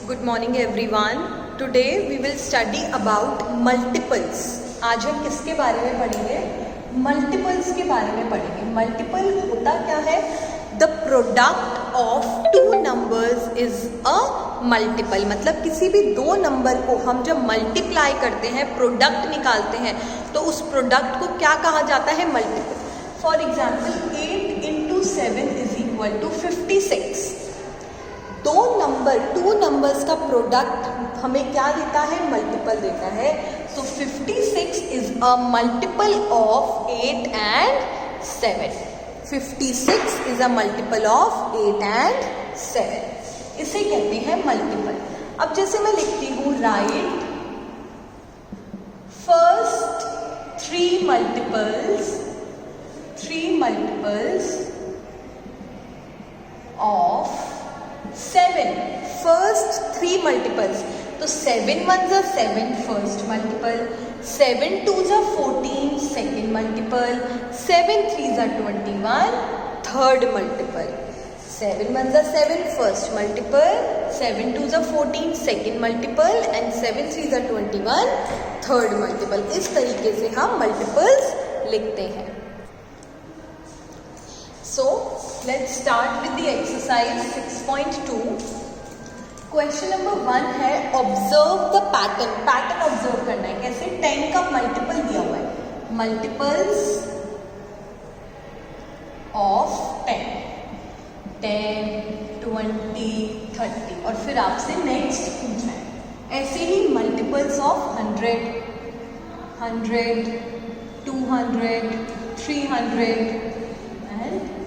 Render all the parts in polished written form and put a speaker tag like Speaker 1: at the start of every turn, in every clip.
Speaker 1: Good morning everyone. Today we will study about multiples. आज हम किसके बारे में पढ़ेंगे? मल्टीपल्स के बारे में पढ़ेंगे. मल्टीपल होता क्या है? The product of two numbers is a multiple. मतलब किसी भी दो नंबर को हम जब मल्टीप्लाई करते हैं, प्रोडक्ट निकालते हैं, तो उस प्रोडक्ट को क्या कहा जाता है? Multiple. For example 8 into 7 is equal to 56. Two numbers का प्रोडक्ट हमें क्या देता है? मल्टीपल देता है. सो 56 is a multiple of 8 and 7. 56 is a multiple of 8 and 7. इसे कहते हैं मल्टीपल. अब जैसे मैं लिखती हूँ, right first three multiples of 7. First three multiples. तो 7 1s are 7 first multiple, 7 2s are 14 second multiple, 7 3s are 21 third multiple. 7 1s are 7 first multiple, 7 2s are 14 second multiple and 7 3s are 21 third multiple. इस तरीके से हम multiples लिखते हैं. So let's start with the exercise 6.2. Question number 1 है observe the pattern. Pattern observe करना है. कैसे? 10 का मल्टीपल दिया हुआ है. मल्टीपल्स ऑफ 10, 20, 30 और फिर आपसे नेक्स्ट पूछना है. ऐसे ही मल्टीपल्स ऑफ 100, 200, 300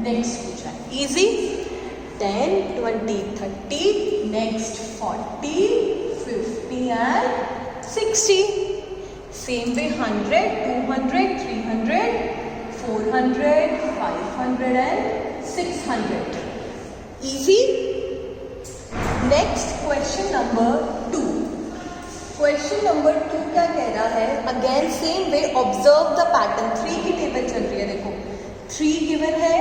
Speaker 1: नेक्स्ट पूछा है. Easy. 10, 20, 30, next 40, 50 and 60. Same way 100, 200, 300, 400, 500 and 600. Easy. Next question number 2. Question number 2 क्या कह रहा है? Again same way observe the pattern. 3 की टेबल चल रही है. देखो 3 गिवन है,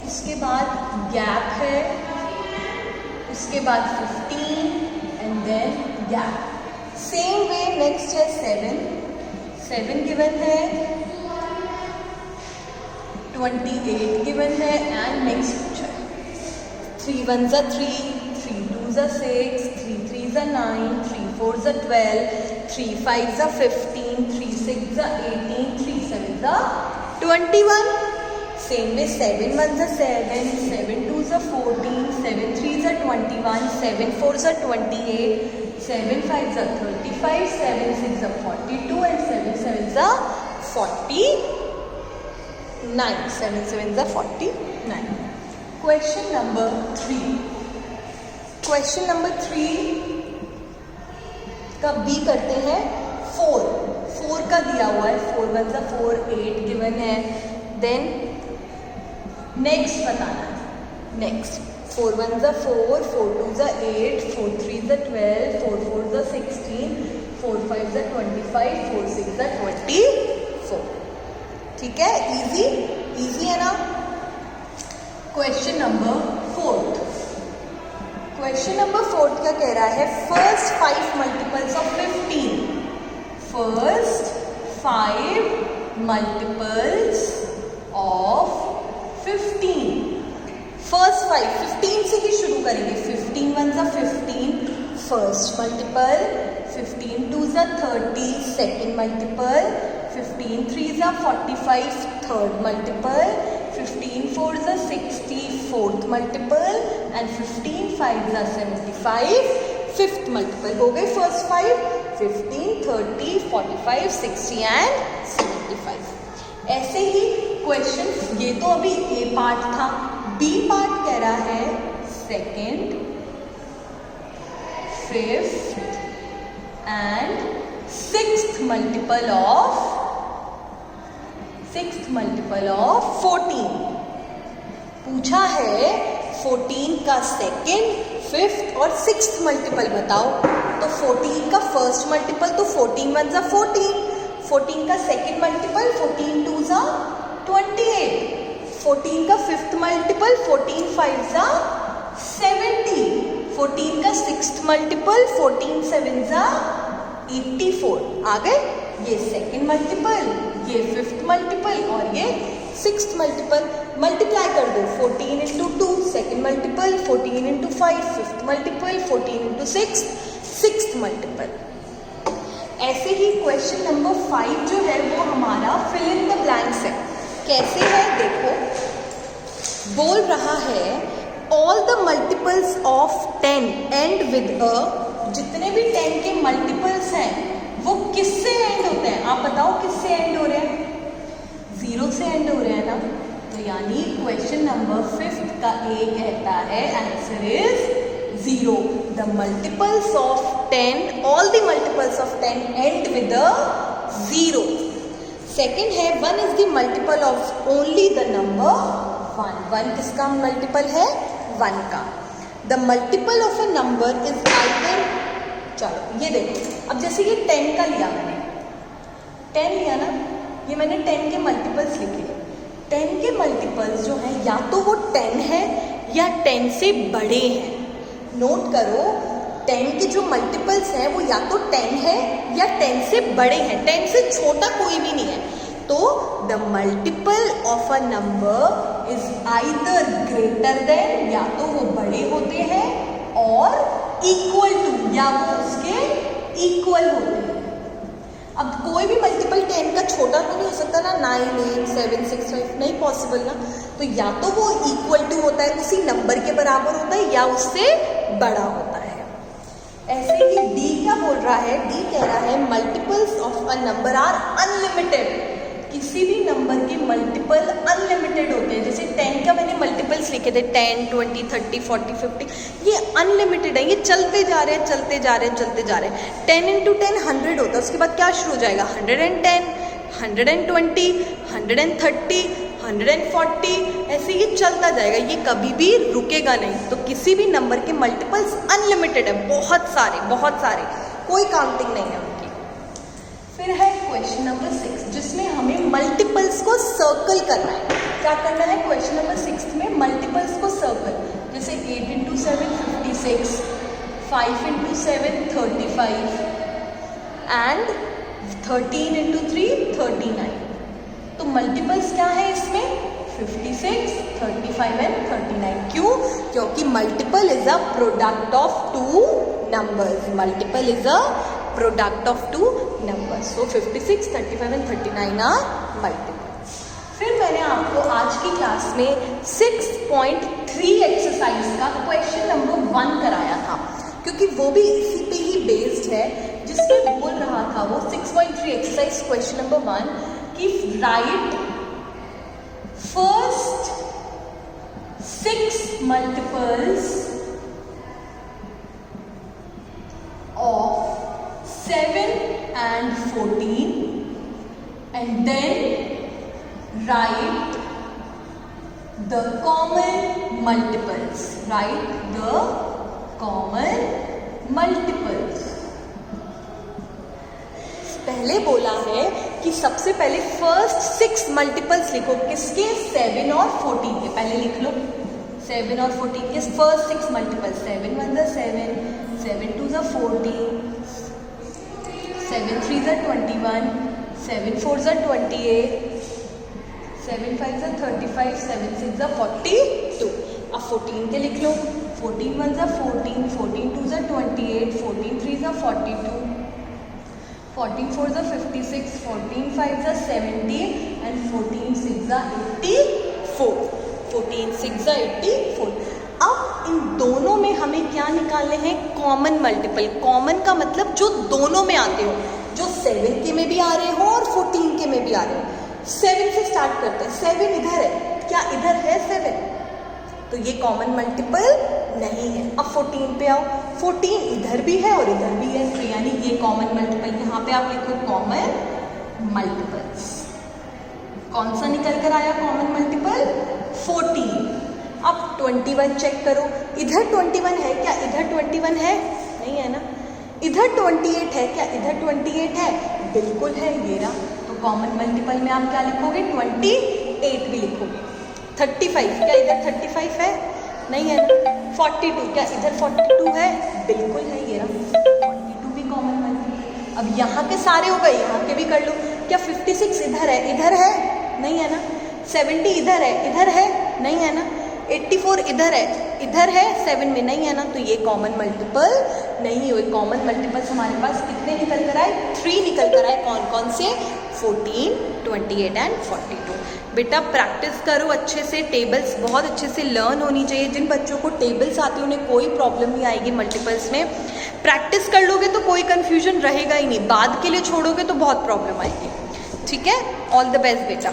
Speaker 1: उसके बाद गैप है, उसके बाद 15 and then gap. Same way next है 7 गिवन है, 28 गिवन है एंड नेक्स्ट पूछा है. 3 1s are 3, 3 2s are 6, 3 3s are 9, 3 4s are 12, 3 5s are 15, 3 6s are 18, 3 7s are 21. Same में 7 1s are 7, 7 2s are 14, 7 3s are 21, 7 4s are 28, 7 5s are 35, 7 6s are 42 and 7 7s are 49. 7 7s are 49. Question number 3. Question number 3 का B करते हैं. 4 का दिया हुआ है. 4 1s are 4, 8 given है. Then next बताना है. Next 4 1s are 4, 4 2s are 8, 4 3s are 12, 4 4s are 16, 4 5s are 25, 4 6s are 24. ठीक है. इजी है ना. Question number 4. क्वेश्चन नंबर 4 क्या कह रहा है? First 5 multiples of 15. First 5 multiples of 15. First 15 से ही शुरू करेंगे. 15 1s are 15 first multiple, 15 2s are 30 second multiple, 15 3s are 45 third multiple, 15 4s are 60 fourth multiple and 15 5s are 75 fifth multiple. हो गए first 5. 15 30 45 60 and 75. ऐसे ही क्वेश्चन. ये तो अभी ए part था. बी पार्ट कह रहा है second, fifth and sixth multiple of 14. पूछा है 14 का सेकेंड, फिफ्थ और सिक्स्थ मल्टीपल बताओ. तो 14 का फर्स्ट मल्टीपल तो 14 1s are 14, 14 का सेकेंड मल्टीपल 14 2s are 28, 14 का फिफ्थ मल्टीपल 14 5s are 70, 14 का सिक्स्थ मल्टीपल, 14 7 जा 84 आ गए। ये सेकेंड मल्टीपल, ये फिफ्थ मल्टीपल और ये सिक्स्थ मल्टीपल। मल्टीप्लाई कर दो 14 into 2 second multiple, 14 into 5 fifth multiple, 14 into 6 sixth multiple. ऐसे ही क्वेश्चन नंबर 5 जो है वो हमारा फिल इन द ब्लैंक्स है। कैसे है देखो, बोल रहा है all the multiples of 10 and with a, जितने भी 10 के मल्टीपल्स हैं वो किससे एंड होते हैं? आप बताओ किससे एंड हो रहे हैं? 0 से एंड हो रहे हैं ना। तो यानी क्वेश्चन नंबर 5 का ए कहता है answer is 0। The multiples of 10, all the multiples of 10 and with a 0। Second है 1 is the multiple of only the number 1। 1 किसका मल्टीपल है? 1 का। The multiple of a number is either, चलो ये देखो, अब जैसे ये 10 का लिया मैंने, 10 लिया ना, ये मैंने 10 के मल्टीपल्स लिखे। 10 के मल्टीपल्स जो हैं या तो वो 10 है या 10 से बड़े हैं। नोट करो 10 के जो मल्टीपल्स हैं वो या तो 10 है या 10 से बड़े हैं, 10 से छोटा कोई भी नहीं है। तो the multiple of a number is either greater than, या तो वो बड़े होते हैं, और इक्वल टू, या वो उसके इक्वल होते हैं। अब कोई भी मल्टीपल 10 का छोटा तो नहीं हो सकता ना, 9 8 7 6 5 नहीं पॉसिबल ना। तो या तो वो इक्वल टू होता है, उसी नंबर के बराबर होता है, या उससे बड़ा होता है। ऐसे ही डी क्या बोल रहा है? डी कह रहा है multiples of a number are unlimited. किसी भी नंबर के मल्टीपल अनलिमिटेड होते हैं। जैसे 10 का मैंने मल्टीपल्स लिखे थे 10 20 30 40 50, ये अनलिमिटेड है, ये चलते जा रहे हैं चलते जा रहे हैं चलते जा रहे हैं। 10 इंटू 10 100 होता है, उसके बाद क्या शुरू हो जाएगा? 110 120 130 140, ऐसे ये चलता जाएगा, ये कभी भी रुकेगा नहीं। तो किसी भी नंबर के मल्टीपल्स अनलिमिटेड है, बहुत सारे, कोई काउंटिंग नहीं है उनकी। फिर है क्वेश्चन नंबर 6 जिसमें हमें मल्टीपल्स को सर्कल करना है। क्या करना है क्वेश्चन नंबर 6 में? मल्टीपल्स को सर्कल। जैसे 8 इंटू 7 56, 5 इंटू 7 35 एंड 13 इंटू 3 39। तो मल्टीपल्स क्या है इसमें? 56, 35 एंड 39। क्यों? क्योंकि multiple is a product of two numbers. Multiple is a product of two numbers. So 56, 35 and 39 are multiple. फिर मैंने आपको आज की क्लास में 6.3 एक्सरसाइज का क्वेश्चन नंबर 1 कराया था, क्योंकि वो भी इसी पे ही बेस्ड है, जिसमें बोल रहा था वो 6.3 एक्सरसाइज क्वेश्चन नंबर 1 कि right first 6 multiples of 7 and 14 and then write the common multiples. Write the common multiples. पहले बोला है कि सबसे पहले फर्स्ट 6 मल्टीपल्स लिखो। किसके? 7 और 14 के। पहले लिख लो 7 और 14 के फर्स्ट 6 मल्टीपल्स। 7 1 जा 7, 7 2 जा 14, 7 3 जा 21, 7 4 जा 28, 7 5 जा 35, 7 6 जा 42। अब 14 के लिख लो। 14 1 जा 14, 14 2 जा 28, 14 3 जा 42, 14 4 जा 56, 14 5 जा 70 एंड 14 6 जा 84। 14 6 जा 84। अब इन दोनों में हमें क्या निकालने हैं? Common multiple. कॉमन का मतलब जो दोनों में आते हो, जो 7 के में भी आ रहे हो और 14 के में भी आ रहे हो। 7 से स्टार्ट करते हैं। 7 इधर है, क्या इधर है 7? तो ये कॉमन मल्टीपल नहीं है। अब 14 पे आओ। 14 इधर भी है और इधर भी है, तो यानी ये कॉमन मल्टीपल। यहाँ पे आप लिखो कॉमन मल्टीपल्स। कौन सा निकल कर आया कॉमन मल्टीपल? 14। अब 21 चेक करो। इधर 21 है क्या? इधर 21 है? नहीं है ना। इधर 28 है क्या? इधर 28 है? बिल्कुल है, ये रहा। तो कॉमन मल्टीपल में आप क्या लिखोगे? 28 भी लिखोगे। 35 क्या इधर 35 है? नहीं है ना। 42, क्या इधर 42 है? बिल्कुल है, ये रहा 42 भी कॉमन मल्टीपल। अब यहाँ के सारे हो गए, यहाँ के भी कर लो। क्या 56 इधर है? इधर है, नहीं है ना। 70 इधर है, इधर है, नहीं है ना। 84 इधर है, इधर है, 7 में नहीं है ना, तो ये कॉमन मल्टीपल नहीं हुए। कॉमन मल्टीपल्स हमारे पास कितने निकल कर आए? 3 निकल कर आए। कौन कौन से? 14, 28 एंड 42। बेटा प्रैक्टिस करो अच्छे से, टेबल्स बहुत अच्छे से लर्न होनी चाहिए। जिन बच्चों को टेबल्स आते हैं उन्हें कोई प्रॉब्लम नहीं आएगी मल्टीपल्स में। प्रैक्टिस कर लोगे तो कोई कन्फ्यूजन रहेगा ही नहीं, बाद के लिए छोड़ोगे तो बहुत प्रॉब्लम आएगी। ठीक है, ऑल द बेस्ट बेटा।